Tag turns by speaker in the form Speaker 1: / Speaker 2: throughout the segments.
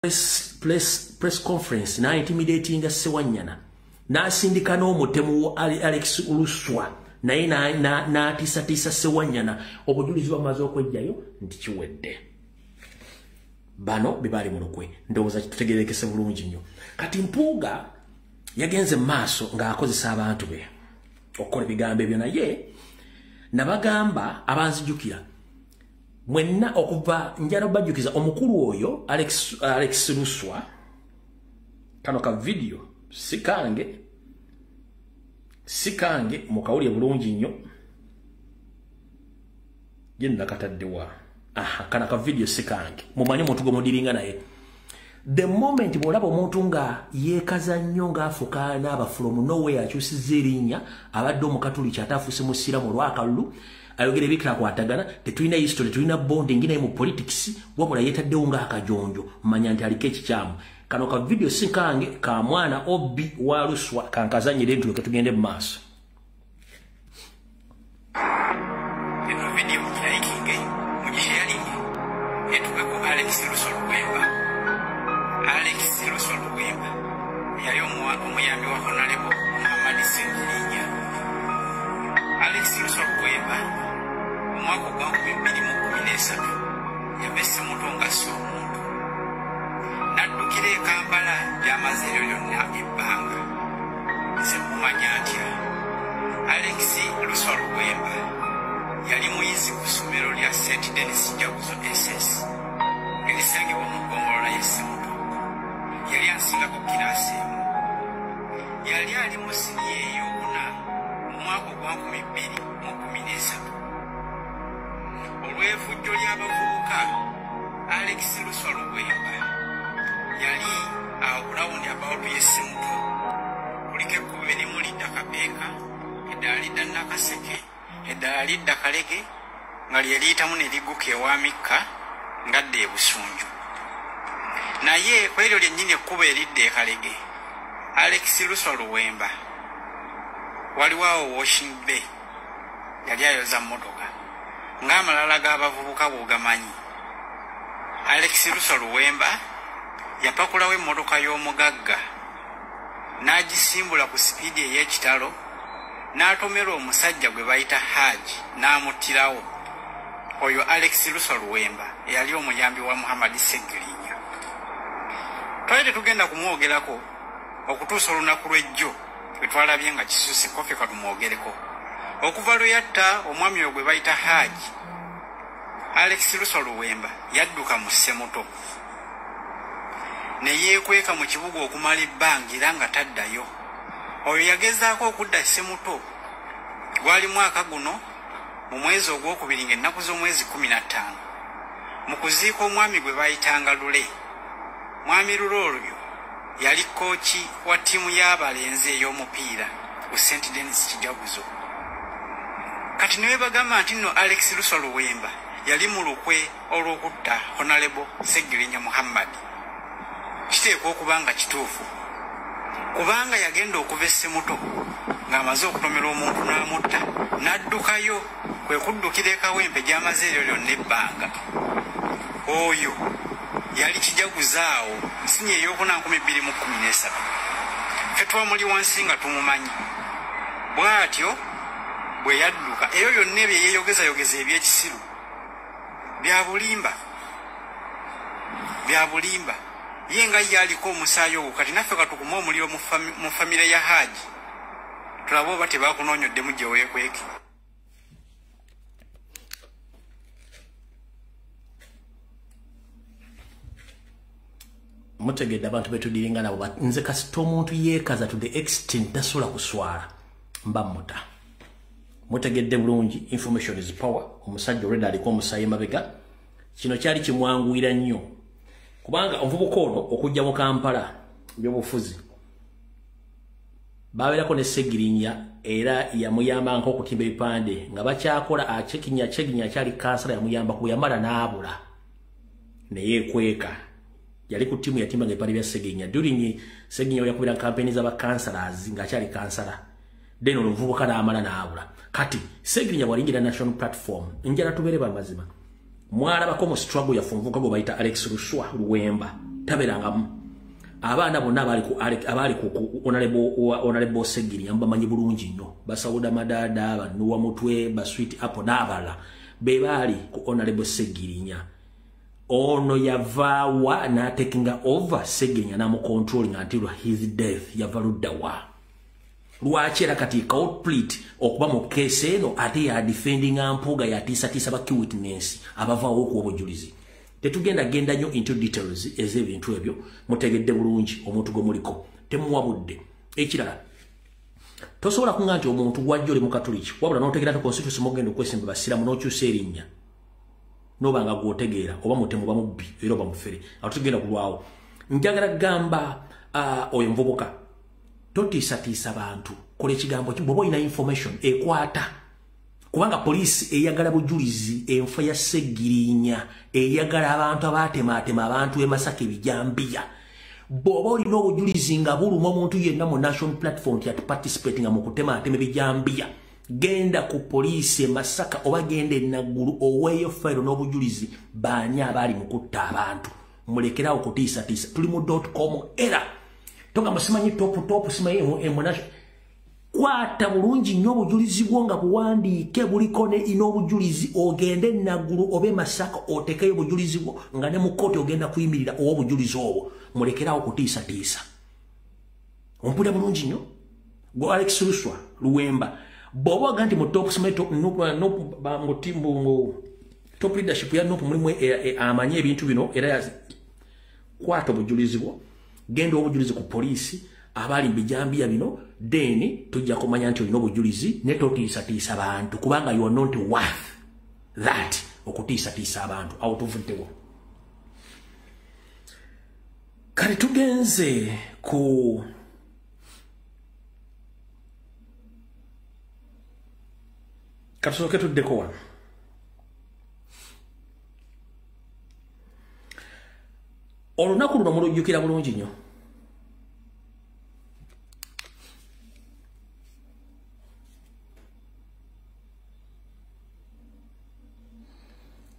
Speaker 1: press conference na intimidating Sewanyana na sindika n'omutemu Alex Luswa naye na tisa Sewanyana obujulizi bamaze okwejjayo nti kiwedde bano bibali mulukwe ndowooza tutegerekese bulungi nnyo kati Mpuuga yagenze maaso ng'akozesa abantu be okukola ebigambo ebyo naye nabagamba abanzijukira mwenna okuva njala bajukiza omukulu oyo Alex Luswa kano ka video sikange mukawulye bulungi nnyo yenna kataddewa kana ka video sikange mumanyi omuntu gwe mudiringa naye the moment bolaba omuntu nga yeekaza nnyo ng'afuka n'aba from nowhere akyusiza erinnya abadde omukatuliki atafuuse musiramu olwakalulu ayogera ebikira kwatagana tetulina history tetulina bonding naye mu politics wabula yeetaddewo ng'akajonjo manya nti aliko ekikyamu kano ka video sikange ka mwana Obi wa Luswa kankazanyire ntuloke tugende mu maaso
Speaker 2: eno video mukiraikinge mugisharinge etukweko Alex Luswa Luwemba yali omuyambi wa Honorable Muhammad Sengirinya Alex Luswa Luwemba omwaka gwa 2013 yabese mutonga s'omuntu naddukira e Kampala gy'amazeero yonna ebbanga nze mumanya atya Alex Luswa Luwemba yali muyizi ku ssomero lya St. Denis Jaguzo SS erisangibwa mu ggombolola y'Essemuto yali asinga ku kiraasi emu yali ali mu siniya ey'okuna mu mwaka gwa 2013 olw'evujjo ly'abavubuka Alex Luswa Luwemba yali akulawundi about y'Essemuto kuliko ekkubo erimu lidda Kapeeka eddala lidda Nakaseke eddala lidda Kalege nga lye liyitamu ne ligguka ewaamikka ngadda e Busunju naye kw'eryo lyennyini ekkubo eridda e Kalege Alex Luswa Luwemba waliwo awo Washing Bay yali ayoza mmotoka ng'amalala g'abavubuka bw'ogamanyi Alex Luswa Luwemba yapakulawo emmotoka y'omugagga n'agisimbula ku sipiidi ey'ekitalo n'atomera omusajja gwe bayita Haji n'amuttirawo oyo Alex Luswa Luwemba eyali omuyambi wa Muhammad Sengirinya twali tetugenda kumwogerako okutuusa olunaku lw'ejjo lwe twalabye nga kisuuse kofe katumwogereko okuva lwe yatta omwami oyo gwe bayita Haji Alex Luswa Luwemba yadduka mu Ssemuto ne yeekweka mu kibuga okumala ebbanga era nga taddayo oyo yagezaako okudda Ssemuto gwali mwaka guno mu mwezi ogwokubiri ng'ennaku z'omwezi 15 mu kuziika omwami gwe bayitanga Lule mwami Lule oyo yali kooki wa ttiimu y'abalenzi ey'omupiira ku St. Denis Jaguzo kati ne bagamba nti nno Alex Luswa Luwemba yali mu lukwe olw'okutta Honorable Sengirinya Muhammad kiteekwa okuba nga kituufu kubanga yagenda okuva Essemuto ng'amaze okutomera omuntu n'amutta n'addukayo kwe kuddukira ekawempe gy'amazeero lyonna ebbanga oyo yali kijaguzaawo nsinya ey'okuna 2013 ffe twamuli wansi nga tumumanyi bw'atyo bwe yadduka eyo yonna ebyo yeeyogezayogeza eby'ekisiru bya bulimba ye nga ye aliko omusaayi ogwo kati naffe katukuma omuliro mu famire ya Haji tulabe oba tebakunoonyoddemu gye weekweke
Speaker 1: mutegedde abantu betudiringa nabo nze kasita omuntu yeekaza to the extent tasobola kuswala mba muta mutegedde bulungi information is power omusajja olwedde aliko omusaayi mabega kino kyali kimwanguira nnyo kubanga omuvubuka ono okujja mu Kampala by'obufuzi babeerako ne Sengirinya era yamuyamba nk'okutimba ebipande nga bakyakola achekinya akyali kansala yamuyamba kuyamala n'abula ne yeekweka yali ku ttiimu yatimba ng'ebipande bya Sengirinya during Sengirinya yakubira kampeni z'abakansalazi ng'akyali kansala then omuvubuka n'amala n'abula kati Sengirinya bw'alingira national platform njala tubeere bamazima mwalabako mu struggle yafu omuvubuka gwe bayita Alex Luswa Luwemba taberangamu abaana bonna abali ku honorable Segirinya mbamanyi bulungi nnyo basawuda madada banuwa mutwe ba sweet apple n'abala be bali ku honorable Segirinya ono yavawa na taking over Segirinya na mu controlling until his death yavaluddawa lwaki era kati complete okuba mu case eno ate ya defending ampuga ya tisa ba witness abavaawo ku obujulizi tetugenda genda nyo into details ez'ebintu ebyo mutegedde bulungi omuntu gomuliko temuwabudde ekirala tosobola kunga nti omuntu gwajjole mu katoliki wabula n'otegera to constitution mugenda okwesimba basiramu n'okyusa erinnya n'obanga gwotegeera oba mutemu bamubbi era oba mufere awo tugenda kulwawo njagala gamba oyo nvubuka totiisatiisa bantu kola ekigambo bw'oba olina information ekwata kubanga poliisi eyagala bujulizi enfa ya Segirinya eyagala abantu abatematema abantu emasaka ebijambiya bw'oba olina obujulizi nga buluma omuntu yenna mu national platform yat participating mu kutematema ebijambiya genda ku poliisi Masaka oba genda Naguru oweeyo file n'obujulizi baani abali mu kutta abantu mulekerawo kutiisatiisa tuli mu .com era toga musimanyi top simanyi emunasho kwata bulungi nnyo obujulizi bwo nga buwandiike buliko ne inobujulizi ogende Naguru obe Masaka otekeyo obujulizi bwo nga ne mu kooti ogenda kuyimirira obujulizi obwo mulekerawo kutiisatiisa ompulira bulungi nnyo gwe Alex Luswa Luwemba bobo ganti mu top simanyi top leadership ya nopu mulimu amanye ebintu bino era kwata obujulizi bwo genda obujulizi ku poliisi abali mbijambiya bino deni tujja kumanya nti olina obujulizi ne totiisatiisa bantu kubanga you are not worth that okutiisatiisa abantu awo tuvuddewo kale tugenze ku katusooke tuddeko wano olunaku luno mulujjukira bulungi nnyo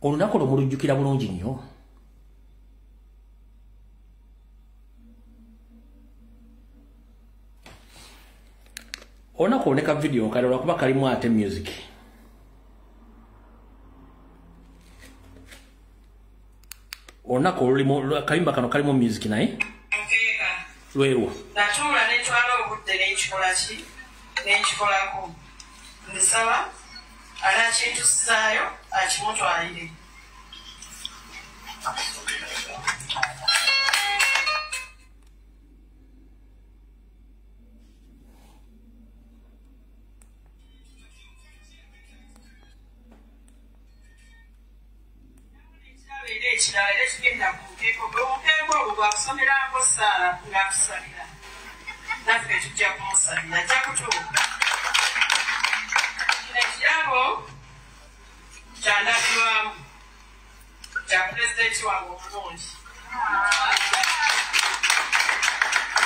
Speaker 1: olunaku luno mulujjukira bulungi nnyo olunaku oloneka video kale lwakuba kalimu ate music olunaku olulimu kalimba kano kalimu music naye lwerwa
Speaker 3: natuula netwala obudde n'ekikola ki n'ekikolako ndisaba anakintusaayo akimutwalire ekirala era kigenda ku mukeeko omukeeko ogwo gwakusomerako saala ng'akusalira naffe tujja kumusalira ajja kutuuka kino ekirabo kyandabirwamu kya pulezidenti wange omulungi